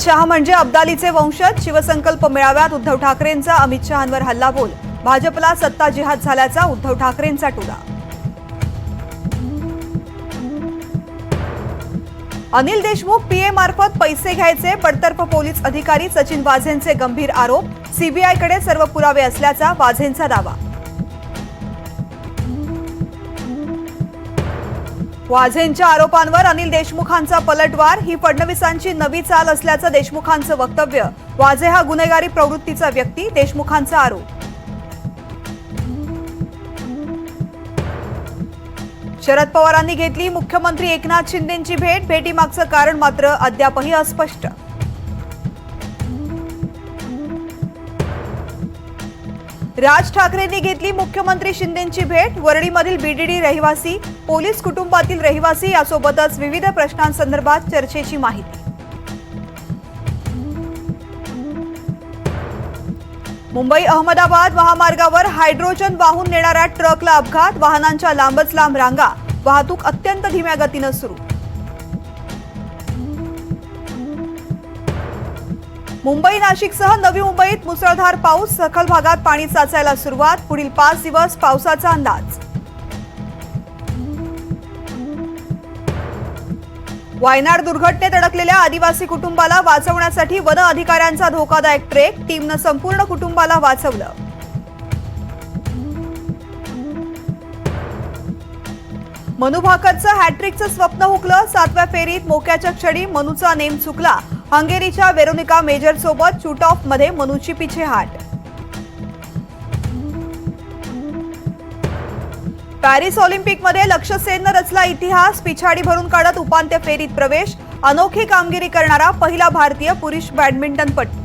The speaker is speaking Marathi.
शहा म्हणजे अब्दालीचे वंशज. शिवसंकल्प मेळाव्यात उद्धव ठाकरेंचा अमित शहांवर हल्लाबोल. भाजपला सत्ता जिहाद झाल्याचा उद्धव ठाकरेंचा टोला. अनिल देशमुख पीए मार्फत पैसे घ्यायचे. बडतर्फ पोलीस अधिकारी सचिन वाझेंचे गंभीर आरोप. सीबीआयकडे सर्व पुरावे असल्याचा वाझेंचा दावा. वाझेंच्या आरोपांवर अनिल देशमुखांचा पलटवार. ही फडणवीसांची नवी चाल असल्याचं देशमुखांचं वक्तव्य. वाझे हा गुन्हेगारी प्रवृत्तीचा व्यक्ती, देशमुखांचा आरोप. शरद पवारांनी घेतली मुख्यमंत्री एकनाथ शिंदेंची भेट. भेटीमागचं कारण मात्र अद्यापही अस्पष्ट. राज ठाकरेंनी घेतली मुख्यमंत्री शिंदेंची भेट. वरळीमधील बीडीडी रहिवासी, पोलीस कुटुंबातील रहिवासी यासोबतच विविध प्रश्नांसंदर्भात चर्चेची माहिती. मुंबई अहमदाबाद महामार्गावर हायड्रोजन वाहून नेणाऱ्या ट्रकला अपघात. वाहनांच्या लांबच लांब रांगा. वाहतूक अत्यंत धीम्या गतीनं सुरू. मुंबई नाशिकसह नवी मुंबईत मुसळधार पाऊस. सखल भागात पाणी साचायला सुरुवात. पुढील 5 दिवस पावसाचा अंदाज. वायनाड दुर्घटनेत अडकलेल्या आदिवासी कुटुंबाला वाचवण्यासाठी वन अधिकाऱ्यांचा धोकादायक ट्रेक. टीमनं संपूर्ण कुटुंबाला वाचवलं. मनू भाकरचं हॅट्रिकचं स्वप्न हुकलं. 7व्या फेरीत मोक्याच्या क्षणी मनूचा नेम चुकला. हंगेरीच्या वेरोनिका मेजर सोबत शूट ऑफ मध्ये मनूची पिछेहाट. पॅरिस ऑलिम्पिकमध्ये लक्ष्य सेननं रचला इतिहास. पिछाडी भरून काढत उपांत्य फेरीत प्रवेश. अनोखी कामगिरी करणारा पहिला भारतीय पुरुष बॅडमिंटनपटू.